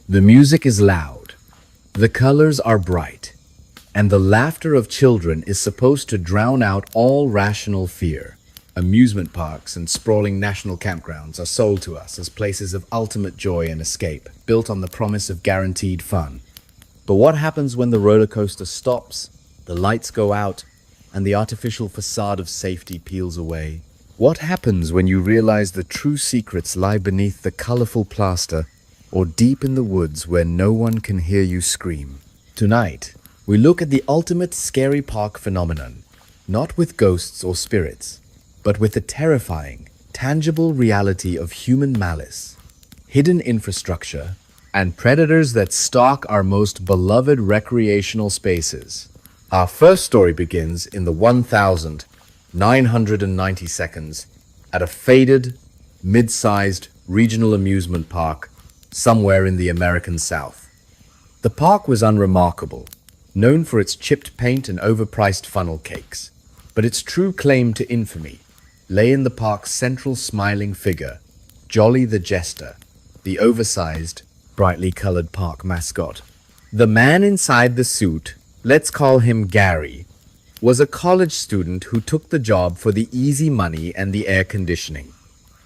The music is loud, the colors are bright, and the laughter of children is supposed to drown out all rational fear. Amusement parks and sprawling national campgrounds are sold to us as places of ultimate joy and escape, built on the promise of guaranteed fun. But what happens when the roller coaster stops, the lights go out, and the artificial facade of safety peels away? What happens when you realize the true secrets lie beneath the colorful plaster or deep in the woods where no one can hear you scream? Tonight, we look at the ultimate scary park phenomenon, not with ghosts or spirits, but with the terrifying, tangible reality of human malice, hidden infrastructure, and predators that stalk our most beloved recreational spaces. Our first story begins in the 1,990 seconds at a faded, mid-sized regional amusement park somewhere in the American South. The park was unremarkable, known for its chipped paint and overpriced funnel cakes, but its true claim to infamy lay in the park's central smiling figure, Jolly the Jester, the oversized, brightly colored park mascot. The man inside the suit, let's call him Gary, was a college student who took the job for the easy money and the air conditioning.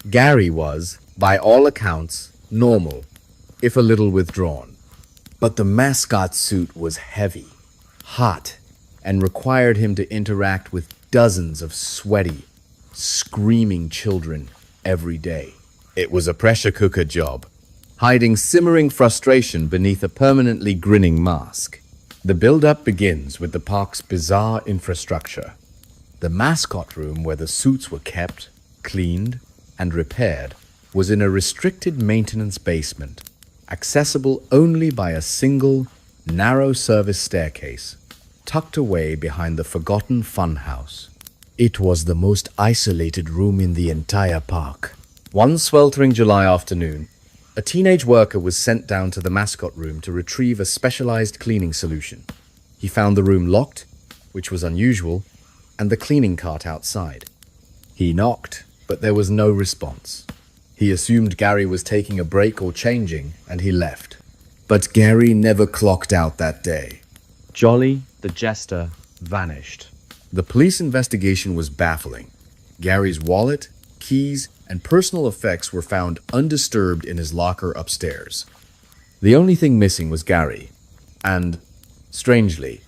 Gary was, by all accounts, normal, if a little withdrawn. But the mascot suit was heavy, hot, and required him to interact with dozens of sweaty, screaming children every day. It was a pressure cooker job, hiding simmering frustration beneath a permanently grinning mask. The build-up begins with the park's bizarre infrastructure. The mascot room where the suits were kept, cleaned, and repaired was in a restricted maintenance basement, accessible only by a single, narrow service staircase, tucked away behind the forgotten funhouse. It was the most isolated room in the entire park. One sweltering July afternoon, a teenage worker was sent down to the mascot room to retrieve a specialized cleaning solution. He found the room locked, which was unusual, and the cleaning cart outside. He knocked, but there was no response. He assumed Gary was taking a break or changing, and he left. But Gary never clocked out that day. Jolly, the Jester, vanished. The police investigation was baffling. Gary's wallet, keys, and personal effects were found undisturbed in his locker upstairs. The only thing missing was Gary, and, strangely,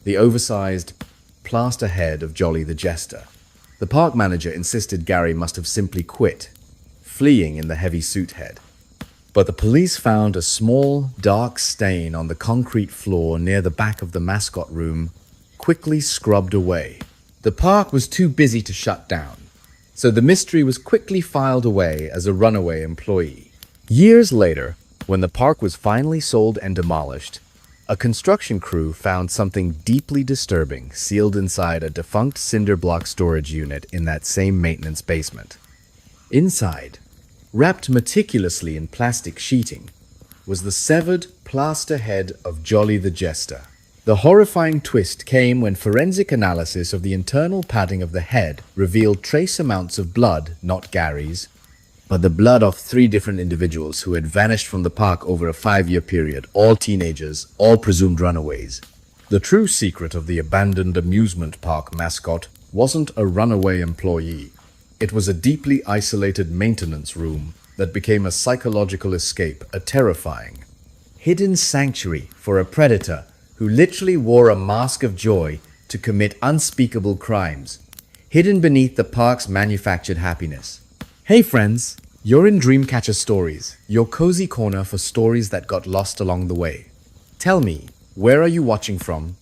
the oversized, plaster head of Jolly the Jester. The park manager insisted Gary must have simply quit, fleeing in the heavy suit head. But the police found a small, dark stain on the concrete floor near the back of the mascot room, quickly scrubbed away. The park was too busy to shut down, so the mystery was quickly filed away as a runaway employee. Years later, when the park was finally sold and demolished, a construction crew found something deeply disturbing sealed inside a defunct cinder block storage unit in that same maintenance basement. Inside, wrapped meticulously in plastic sheeting, was the severed plaster head of Jolly the Jester. The horrifying twist came when forensic analysis of the internal padding of the head revealed trace amounts of blood, not Gary's, but the blood of 3 different individuals who had vanished from the park over a 5-year period, all teenagers, all presumed runaways. The true secret of the abandoned amusement park mascot wasn't a runaway employee. It was a deeply isolated maintenance room that became a psychological escape, a terrifying, hidden sanctuary for a predator who literally wore a mask of joy to commit unspeakable crimes, hidden beneath the park's manufactured happiness. Hey friends, you're in Dreamcatcher Stories, your cozy corner for stories that got lost along the way. Tell me, where are you watching from,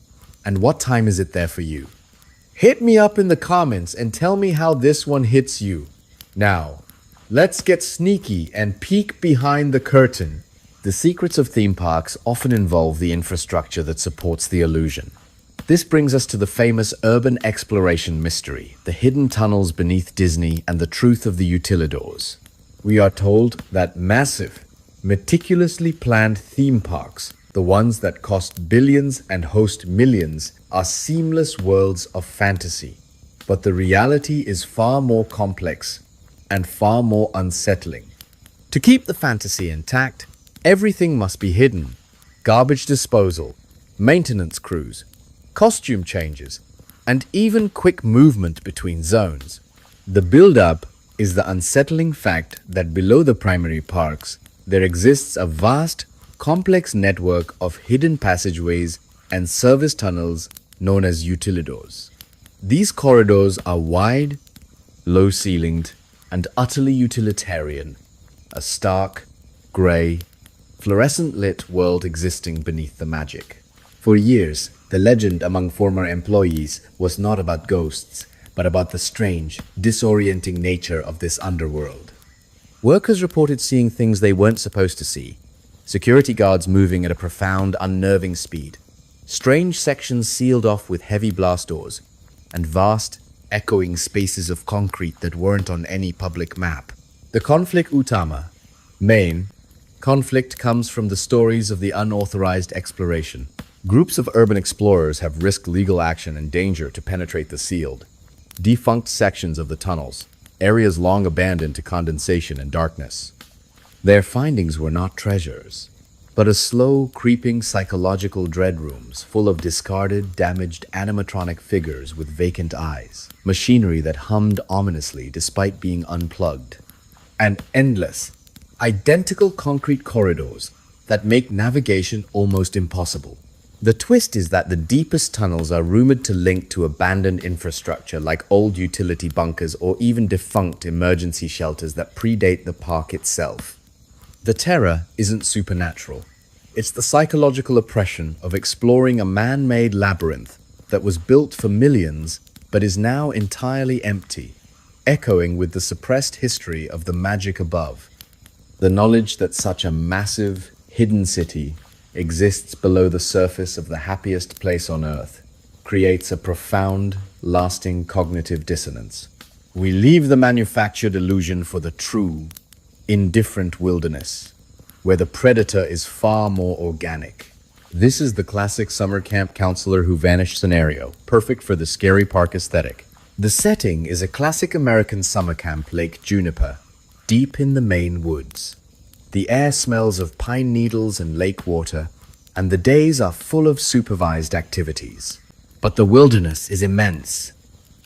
and what time is it there for you? Hit me up in the comments and tell me how this one hits you. Now, let's get sneaky and peek behind the curtain. The secrets of theme parks often involve the infrastructure that supports the illusion. This brings us to the famous urban exploration mystery, the hidden tunnels beneath Disney and the truth of the utilidors. We are told that massive, meticulously planned theme parks, the ones that cost billions and host millions, are seamless worlds of fantasy. But the reality is far more complex and far more unsettling. To keep the fantasy intact, Everything must be hidden. Garbage disposal, maintenance crews, costume changes, and even quick movement between zones. The build-up is the unsettling fact that below the primary parks, there exists a vast, complex network of hidden passageways and service tunnels known as utilidors. These corridors are wide, low-ceilinged, and utterly utilitarian, a stark, grey, fluorescent-lit world existing beneath the magic. For years, the legend among former employees was not about ghosts, but about the strange, disorienting nature of this underworld. Workers reported seeing things they weren't supposed to see. Security guards moving at a profound, unnerving speed. Strange sections sealed off with heavy blast doors, and vast, echoing spaces of concrete that weren't on any public map. The conflict Utama, main, conflict comes from the stories of the unauthorized exploration. Groups of urban explorers have risked legal action and danger to penetrate the sealed, defunct sections of the tunnels, areas long abandoned to condensation and darkness. Their findings were not treasures, but a slow, creeping psychological dread rooms full of discarded, damaged animatronic figures with vacant eyes, machinery that hummed ominously despite being unplugged, and endless, identical concrete corridors that make navigation almost impossible. The twist is that the deepest tunnels are rumored to link to abandoned infrastructure like old utility bunkers or even defunct emergency shelters that predate the park itself. The terror isn't supernatural. It's the psychological oppression of exploring a man-made labyrinth that was built for millions but is now entirely empty, echoing with the suppressed history of the magic above. The knowledge that such a massive, hidden city exists below the surface of the happiest place on earth creates a profound, lasting cognitive dissonance. We leave the manufactured illusion for the true, indifferent wilderness, where the predator is far more organic. This is the classic summer camp counselor who vanished scenario, perfect for the scary park aesthetic. The setting is a classic American summer camp, Lake Juniper, deep in the Maine woods. The air smells of pine needles and lake water, and the days are full of supervised activities. But the wilderness is immense,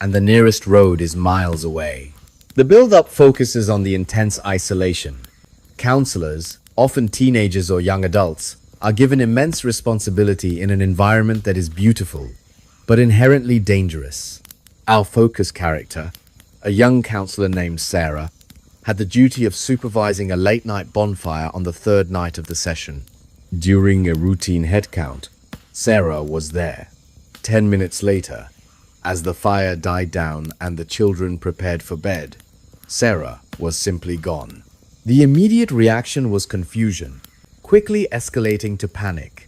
and the nearest road is miles away. The build-up focuses on the intense isolation. Counselors, often teenagers or young adults, are given immense responsibility in an environment that is beautiful, but inherently dangerous. Our focus character, a young counselor named Sarah, had the duty of supervising a late-night bonfire on the third night of the session. During a routine head count, Sarah was there. 10 minutes later, as the fire died down and the children prepared for bed, Sarah was simply gone. The immediate reaction was confusion, quickly escalating to panic.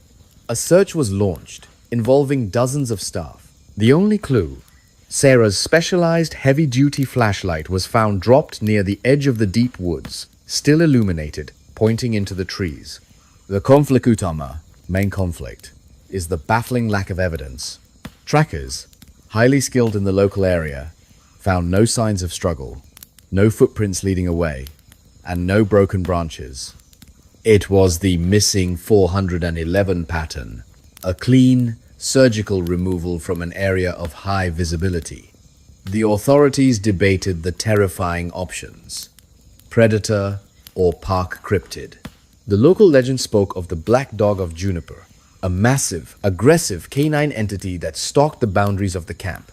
A search was launched, involving dozens of staff. The only clue, Sarah's specialized heavy-duty flashlight, was found dropped near the edge of the deep woods, still illuminated, pointing into the trees. The conflict Utama, main conflict, is the baffling lack of evidence. Trackers, highly skilled in the local area, found no signs of struggle, no footprints leading away, and no broken branches. It was the missing 411 pattern, a clean, surgical removal from an area of high visibility. The authorities debated the terrifying options: predator or park cryptid. The local legend spoke of the Black Dog of Juniper, a massive, aggressive canine entity that stalked the boundaries of the camp,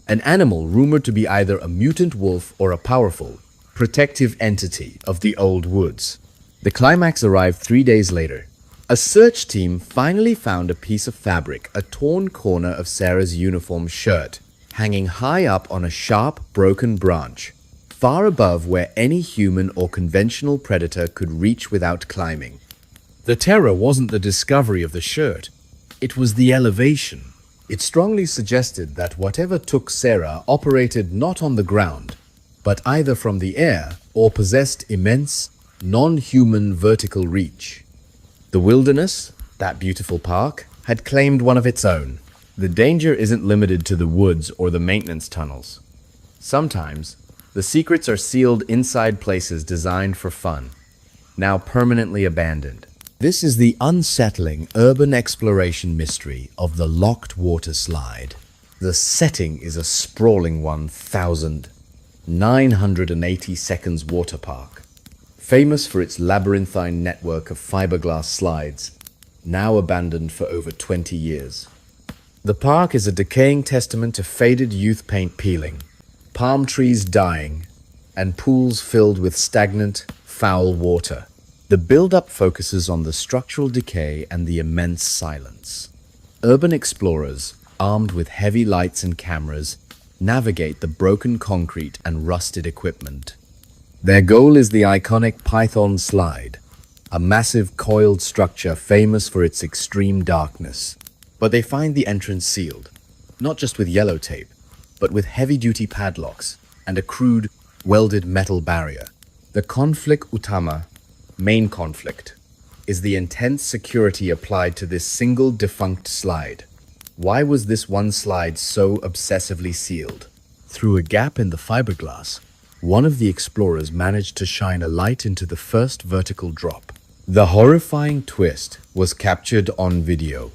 an animal rumored to be either a mutant wolf or a powerful, protective entity of the old woods. The climax arrived 3 days later. A search team finally found a piece of fabric, a torn corner of Sarah's uniform shirt, hanging high up on a sharp, broken branch, far above where any human or conventional predator could reach without climbing. The terror wasn't the discovery of the shirt, it was the elevation. It strongly suggested that whatever took Sarah operated not on the ground, but either from the air or possessed immense, non-human vertical reach. The wilderness, that beautiful park, had claimed one of its own. The danger isn't limited to the woods or the maintenance tunnels. Sometimes, the secrets are sealed inside places designed for fun, now permanently abandoned. This is the unsettling urban exploration mystery of the Locked Water Slide. The setting is a sprawling 1,980 seconds water park, famous for its labyrinthine network of fiberglass slides, now abandoned for over 20 years. The park is a decaying testament to faded youth paint peeling, palm trees dying, and pools filled with stagnant, foul water. The build-up focuses on the structural decay and the immense silence. Urban explorers, armed with heavy lights and cameras, navigate the broken concrete and rusted equipment. Their goal is the iconic Python Slide, a massive coiled structure famous for its extreme darkness. But they find the entrance sealed, not just with yellow tape, but with heavy-duty padlocks and a crude, welded metal barrier. The conflict Utama, main conflict, is the intense security applied to this single defunct slide. Why was this one slide so obsessively sealed? Through a gap in the fiberglass, one of the explorers managed to shine a light into the first vertical drop. The horrifying twist was captured on video.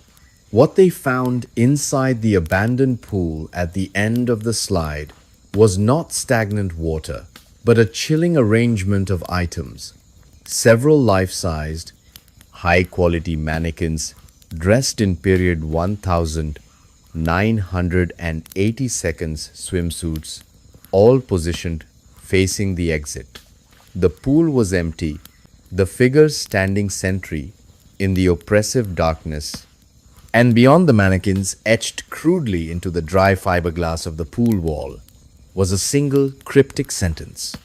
What they found inside the abandoned pool at the end of the slide was not stagnant water, but a chilling arrangement of items. Several life-sized, high-quality mannequins dressed in period 1980 seconds swimsuits, all positioned facing the exit. The pool was empty, the figures standing sentry in the oppressive darkness, and beyond the mannequins, etched crudely into the dry fiberglass of the pool wall, was a single cryptic sentence: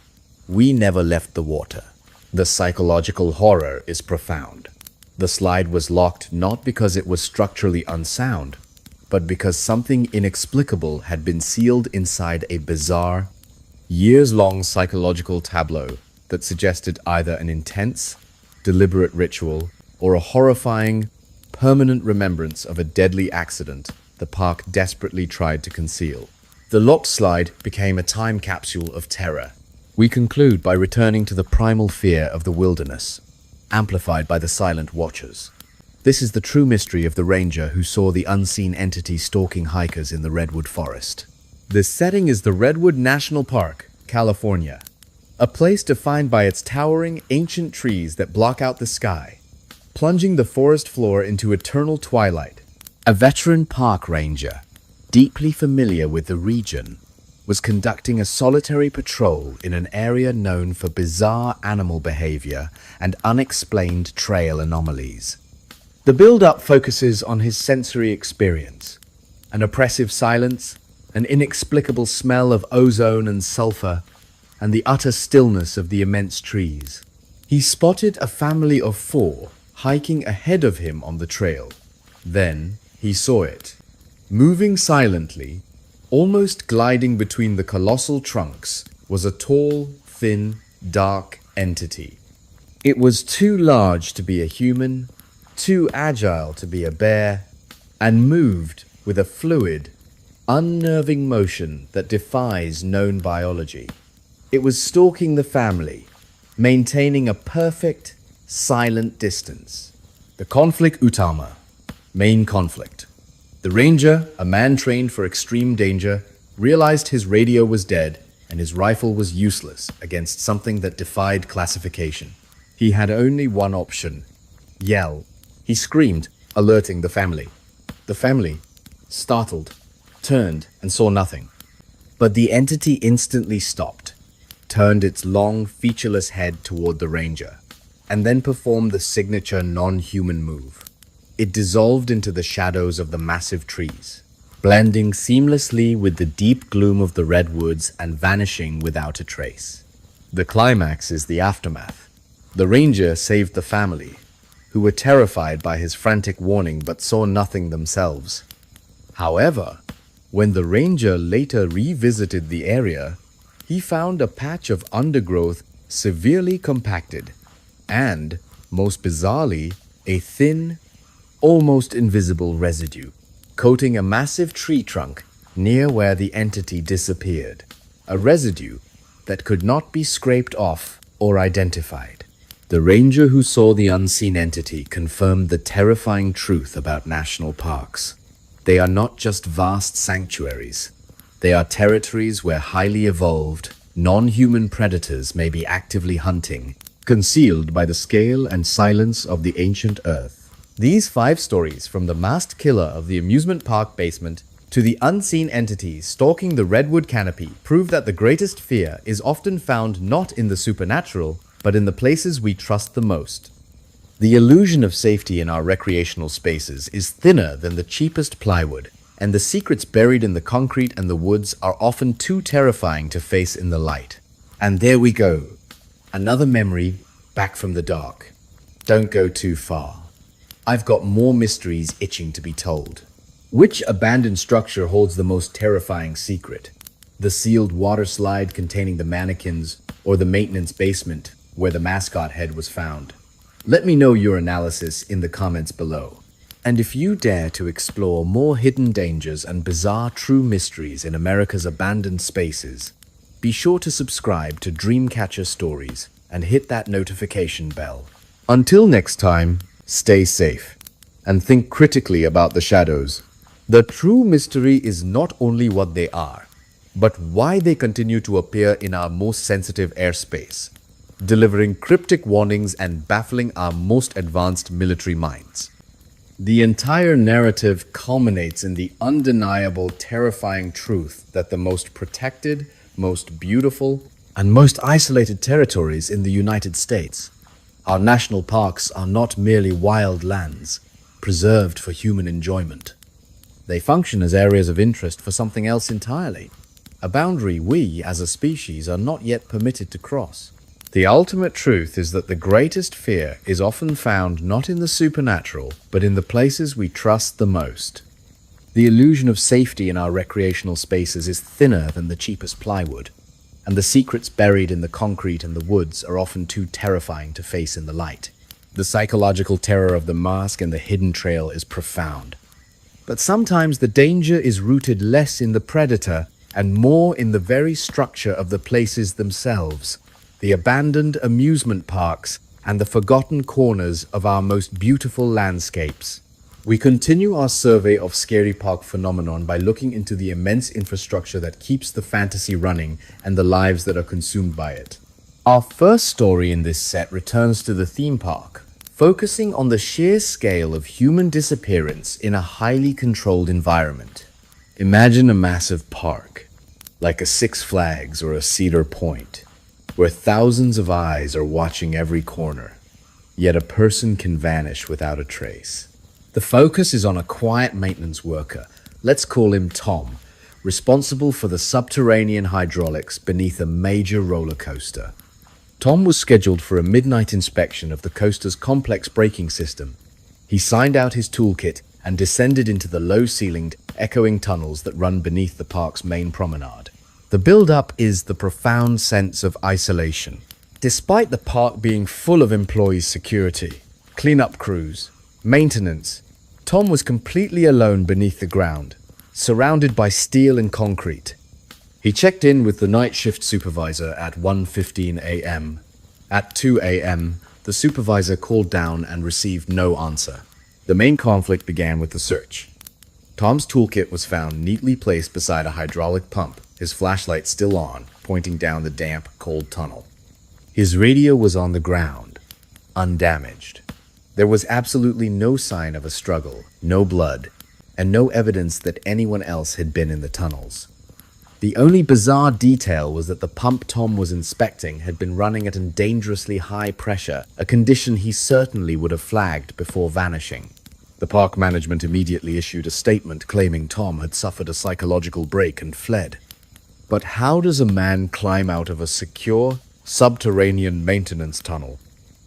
"We never left the water." The psychological horror is profound. The slide was locked not because it was structurally unsound, but because something inexplicable had been sealed inside a bizarre, years-long psychological tableau that suggested either an intense, deliberate ritual or a horrifying, permanent remembrance of a deadly accident the park desperately tried to conceal. The locked slide became a time capsule of terror. We conclude by returning to the primal fear of the wilderness, amplified by the silent watchers. This is the true mystery of the ranger who saw the unseen entity stalking hikers in the Redwood Forest. The setting is the Redwood National Park, California, a place defined by its towering, ancient trees that block out the sky, plunging the forest floor into eternal twilight. A veteran park ranger, deeply familiar with the region, was conducting a solitary patrol in an area known for bizarre animal behavior and unexplained trail anomalies. The build-up focuses on his sensory experience: an oppressive silence, an inexplicable smell of ozone and sulfur, and the utter stillness of the immense trees. He spotted a family of 4 hiking ahead of him on the trail. Then he saw it, moving silently, almost gliding between the colossal trunks, was a tall, thin, dark entity. It was too large to be a human, too agile to be a bear, and moved with a fluid, unnerving motion that defies known biology. It was stalking the family, maintaining a perfect, silent distance. The conflict Utama, main conflict. The ranger, a man trained for extreme danger, realized his radio was dead and his rifle was useless against something that defied classification. He had only one option: yell. He screamed, alerting the family. The family, startled, turned and saw nothing. But the entity instantly stopped, turned its long, featureless head toward the ranger, and then performed the signature non-human move. It dissolved into the shadows of the massive trees, blending seamlessly with the deep gloom of the redwoods and vanishing without a trace. The climax is the aftermath. The ranger saved the family, who were terrified by his frantic warning but saw nothing themselves. However, when the ranger later revisited the area, he found a patch of undergrowth severely compacted and, most bizarrely, a thin, almost invisible residue coating a massive tree trunk near where the entity disappeared. A residue that could not be scraped off or identified. The ranger who saw the unseen entity confirmed the terrifying truth about national parks. They are not just vast sanctuaries. They are territories where highly evolved, non-human predators may be actively hunting, concealed by the scale and silence of the ancient earth. These 5 stories, from the masked killer of the amusement park basement to the unseen entities stalking the redwood canopy, prove that the greatest fear is often found not in the supernatural, but in the places we trust the most. The illusion of safety in our recreational spaces is thinner than the cheapest plywood, and the secrets buried in the concrete and the woods are often too terrifying to face in the light. And there we go. Another memory back from the dark. Don't go too far. I've got more mysteries itching to be told. Which abandoned structure holds the most terrifying secret? The sealed water slide containing the mannequins, or the maintenance basement where the mascot head was found? Let me know your analysis in the comments below. And if you dare to explore more hidden dangers and bizarre true mysteries in America's abandoned spaces, be sure to subscribe to Dreamcatcher Stories and hit that notification bell. Until next time, stay safe and think critically about the shadows. The true mystery is not only what they are, but why they continue to appear in our most sensitive airspace, delivering cryptic warnings and baffling our most advanced military minds. The entire narrative culminates in the undeniable, terrifying truth that the most protected, most beautiful, and most isolated territories in the United States, our national parks, are not merely wild lands, preserved for human enjoyment. They function as areas of interest for something else entirely, a boundary we, as a species, are not yet permitted to cross. The ultimate truth is that the greatest fear is often found not in the supernatural, but in the places we trust the most. The illusion of safety in our recreational spaces is thinner than the cheapest plywood, and the secrets buried in the concrete and the woods are often too terrifying to face in the light. The psychological terror of the mask and the hidden trail is profound. But sometimes the danger is rooted less in the predator and more in the very structure of the places themselves. The abandoned amusement parks, and the forgotten corners of our most beautiful landscapes. We continue our survey of Scary Park phenomenon by looking into the immense infrastructure that keeps the fantasy running and the lives that are consumed by it. Our first story in this set returns to the theme park, focusing on the sheer scale of human disappearance in a highly controlled environment. Imagine a massive park, like a Six Flags or a Cedar Point, where thousands of eyes are watching every corner, yet a person can vanish without a trace. The focus is on a quiet maintenance worker, let's call him Tom, responsible for the subterranean hydraulics beneath a major roller coaster. Tom was scheduled for a midnight inspection of the coaster's complex braking system. He signed out his toolkit and descended into the low-ceilinged, echoing tunnels that run beneath the park's main promenade. The build-up is the profound sense of isolation. Despite the park being full of employees' security, cleanup crews, maintenance, Tom was completely alone beneath the ground, surrounded by steel and concrete. He checked in with the night shift supervisor at 1:15 a.m. At 2 a.m., the supervisor called down and received no answer. The main conflict began with the search. Tom's toolkit was found neatly placed beside a hydraulic pump, his flashlight still on, pointing down the damp, cold tunnel. His radio was on the ground, undamaged. There was absolutely no sign of a struggle, no blood, and no evidence that anyone else had been in the tunnels. The only bizarre detail was that the pump Tom was inspecting had been running at a dangerously high pressure, a condition he certainly would have flagged before vanishing. The park management immediately issued a statement claiming Tom had suffered a psychological break and fled. But how does a man climb out of a secure, subterranean maintenance tunnel,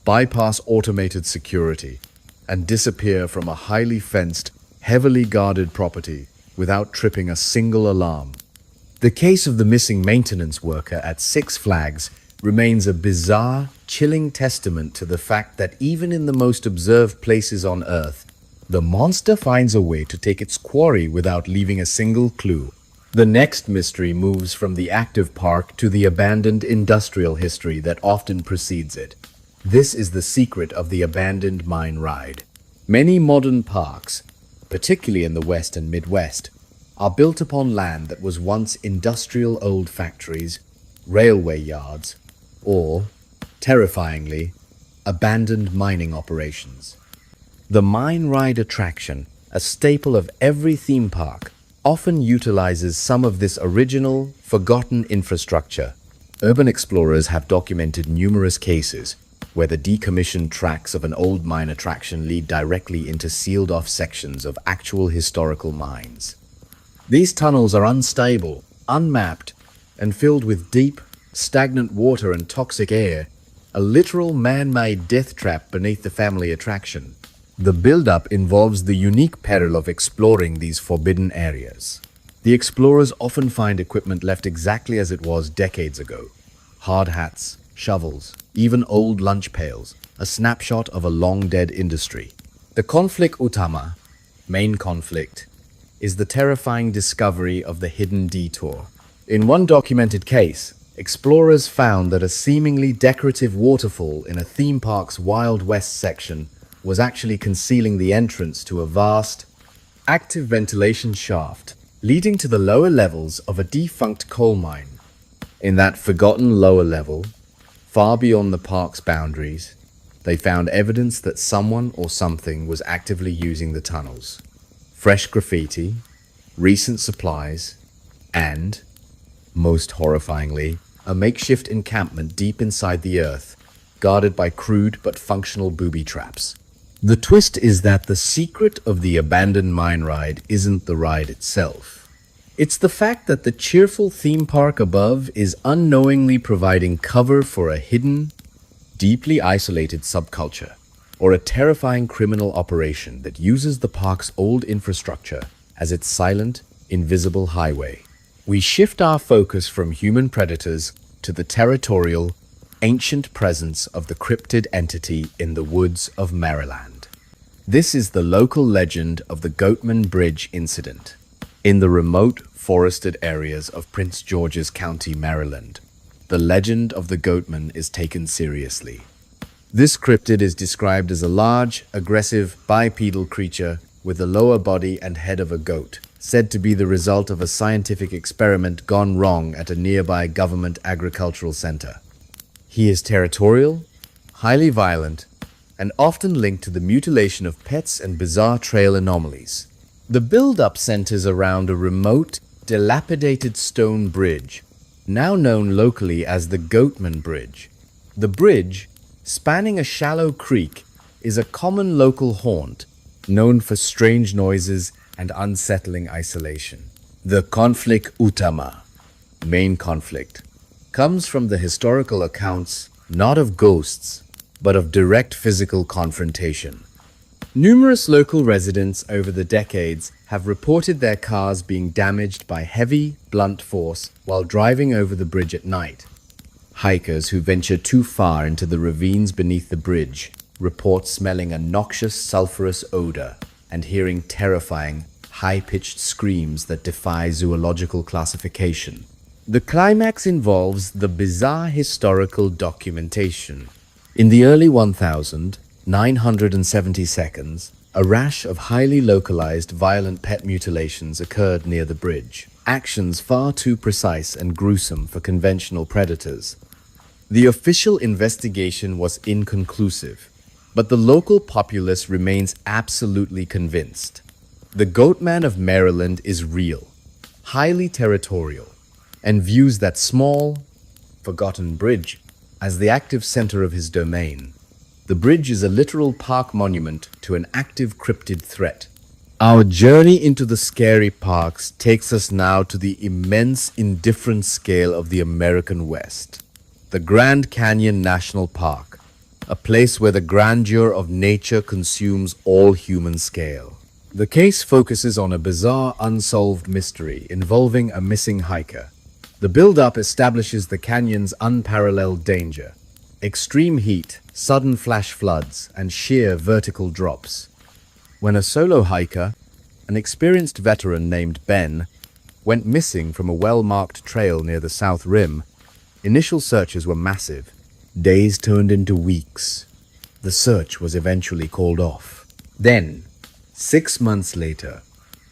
bypass automated security, and disappear from a highly fenced, heavily guarded property without tripping a single alarm? The case of the missing maintenance worker at Six Flags remains a bizarre, chilling testament to the fact that even in the most observed places on Earth, the monster finds a way to take its quarry without leaving a single clue. The next mystery moves from the active park to the abandoned industrial history that often precedes it. This is the secret of the abandoned mine ride. Many modern parks, particularly in the West and Midwest, are built upon land that was once industrial old factories, railway yards, or, terrifyingly, abandoned mining operations. The mine ride attraction, a staple of every theme park, often utilizes some of this original, forgotten infrastructure. Urban explorers have documented numerous cases where the decommissioned tracks of an old mine attraction lead directly into sealed-off sections of actual historical mines. These tunnels are unstable, unmapped, and filled with deep, stagnant water and toxic air, a literal man-made death trap beneath the family attraction. The build-up involves the unique peril of exploring these forbidden areas. The explorers often find equipment left exactly as it was decades ago. Hard hats, shovels, even old lunch pails, a snapshot of a long-dead industry. The conflict Utama, main conflict, is the terrifying discovery of the hidden detour. In one documented case, explorers found that a seemingly decorative waterfall in a theme park's Wild West section was actually concealing the entrance to a vast, active ventilation shaft leading to the lower levels of a defunct coal mine. In that forgotten lower level, far beyond the park's boundaries, they found evidence that someone or something was actively using the tunnels. Fresh graffiti, recent supplies, and, most horrifyingly, a makeshift encampment deep inside the earth, guarded by crude but functional booby traps. The twist is that the secret of the abandoned mine ride isn't the ride itself. It's the fact that the cheerful theme park above is unknowingly providing cover for a hidden, deeply isolated subculture, or a terrifying criminal operation that uses the park's old infrastructure as its silent, invisible highway. We shift our focus from human predators to the territorial, ancient presence of the cryptid entity in the woods of Maryland. This is the local legend of the Goatman Bridge incident. In the remote, forested areas of Prince George's County, Maryland, the legend of the Goatman is taken seriously. This cryptid is described as a large, aggressive, bipedal creature with the lower body and head of a goat, said to be the result of a scientific experiment gone wrong at a nearby government agricultural center. He is territorial, highly violent, and often linked to the mutilation of pets and bizarre trail anomalies. The build-up centers around a remote, dilapidated stone bridge, now known locally as the Goatman Bridge. The bridge, spanning a shallow creek, is a common local haunt, known for strange noises and unsettling isolation. The conflict Utama, main conflict, comes from the historical accounts not of ghosts, but of direct physical confrontation. Numerous local residents over the decades have reported their cars being damaged by heavy, blunt force while driving over the bridge at night. Hikers who venture too far into the ravines beneath the bridge report smelling a noxious sulfurous odor and hearing terrifying, high-pitched screams that defy zoological classification. The climax involves the bizarre historical documentation. In the early 1970s, a rash of highly localized violent pet mutilations occurred near the bridge, actions far too precise and gruesome for conventional predators. The official investigation was inconclusive, but the local populace remains absolutely convinced. The Goatman of Maryland is real, highly territorial, and views that small, forgotten bridge as the active center of his domain. The bridge is a literal park monument to an active cryptid threat. Our journey into the scary parks takes us now to the immense, indifferent scale of the American West. The Grand Canyon National Park, a place where the grandeur of nature consumes all human scale. The case focuses on a bizarre, unsolved mystery involving a missing hiker. The build-up establishes the canyon's unparalleled danger: extreme heat, sudden flash floods, and sheer vertical drops. When a solo hiker, an experienced veteran named Ben, went missing from a well-marked trail near the south rim, initial searches were massive. Days turned into weeks. The search was eventually called off. Then, 6 months later,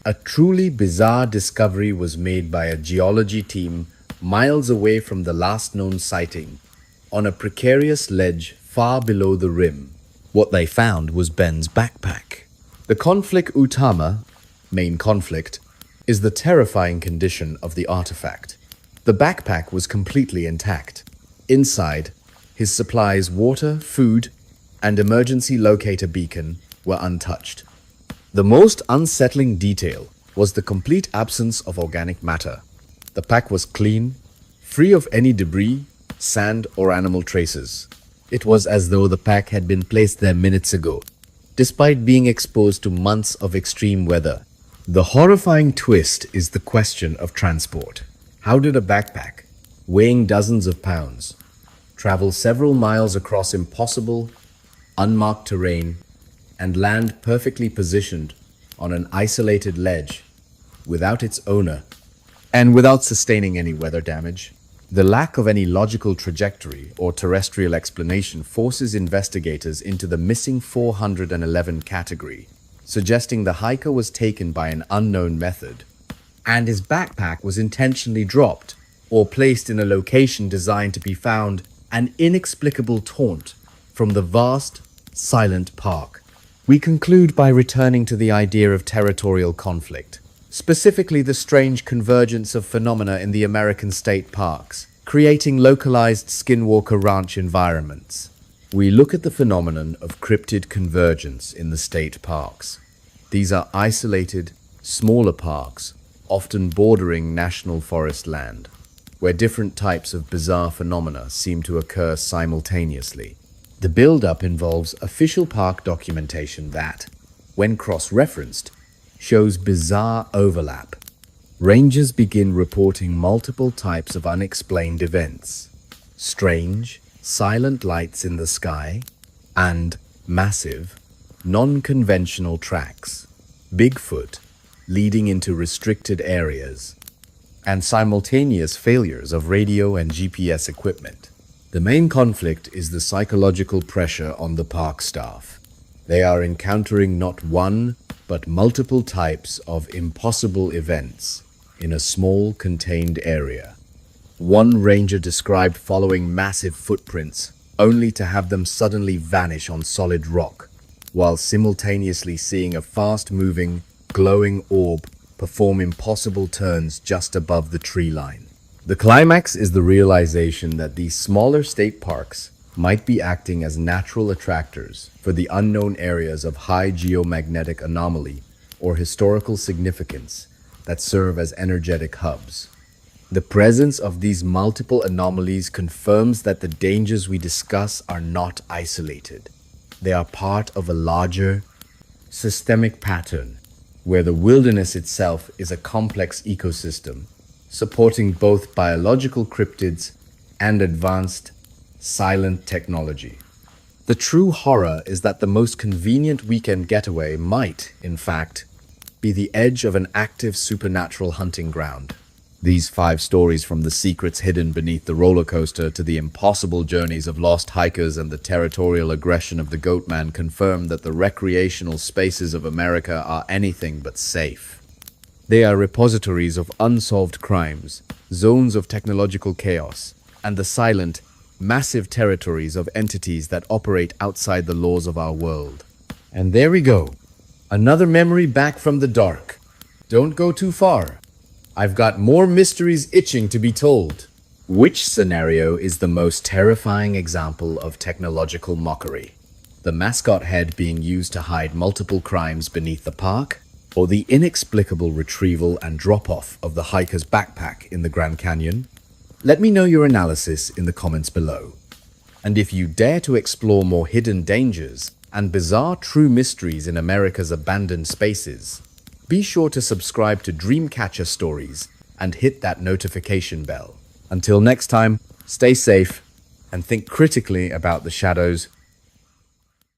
a truly bizarre discovery was made by a geology team miles away from the last known sighting, on a precarious ledge far below the rim. What they found was Ben's backpack. The conflict Utama, main conflict, is the terrifying condition of the artifact. The backpack was completely intact. Inside, his supplies, water, food, and emergency locator beacon were untouched. The most unsettling detail was the complete absence of organic matter. The pack was clean, free of any debris, sand, or animal traces. It was as though the pack had been placed there minutes ago, despite being exposed to months of extreme weather. The horrifying twist is the question of transport. How did a backpack, weighing dozens of pounds, travel several miles across impossible, unmarked terrain and land perfectly positioned on an isolated ledge without its owner and without sustaining any weather damage? The lack of any logical trajectory or terrestrial explanation forces investigators into the missing 411 category, suggesting the hiker was taken by an unknown method, and his backpack was intentionally dropped or placed in a location designed to be found, an inexplicable taunt from the vast, silent park. We conclude by returning to the idea of territorial conflict, specifically the strange convergence of phenomena in the American state parks, creating localized skinwalker ranch environments. We look at the phenomenon of cryptid convergence in the state parks. These are isolated, smaller parks, often bordering national forest land, where different types of bizarre phenomena seem to occur simultaneously. The build-up involves official park documentation that, when cross-referenced, shows bizarre overlap. Rangers begin reporting multiple types of unexplained events: strange, silent lights in the sky, and massive, non-conventional tracks, Bigfoot leading into restricted areas, and simultaneous failures of radio and GPS equipment. The main conflict is the psychological pressure on the park staff. They are encountering not one, but multiple types of impossible events in a small, contained area. One ranger described following massive footprints, only to have them suddenly vanish on solid rock, while simultaneously seeing a fast-moving, glowing orb perform impossible turns just above the tree line. The climax is the realization that these smaller state parks might be acting as natural attractors for the unknown areas of high geomagnetic anomaly or historical significance that serve as energetic hubs. The presence of these multiple anomalies confirms that the dangers we discuss are not isolated. They are part of a larger, systemic pattern where the wilderness itself is a complex ecosystem, supporting both biological cryptids and advanced, silent technology. The true horror is that the most convenient weekend getaway might, in fact, be the edge of an active supernatural hunting ground. These 5 stories, from the secrets hidden beneath the roller coaster to the impossible journeys of lost hikers and the territorial aggression of the Goatman, confirm that the recreational spaces of America are anything but safe. They are repositories of unsolved crimes, zones of technological chaos, and the silent, massive territories of entities that operate outside the laws of our world. And there we go. Another memory back from the dark. Don't go too far. I've got more mysteries itching to be told. Which scenario is the most terrifying example of technological mockery? The mascot head being used to hide multiple crimes beneath the park, or the inexplicable retrieval and drop-off of the hiker's backpack in the Grand Canyon? Let me know your analysis in the comments below. And if you dare to explore more hidden dangers and bizarre true mysteries in America's abandoned spaces, be sure to subscribe to Dreamcatcher Stories and hit that notification bell. Until next time, stay safe and think critically about the shadows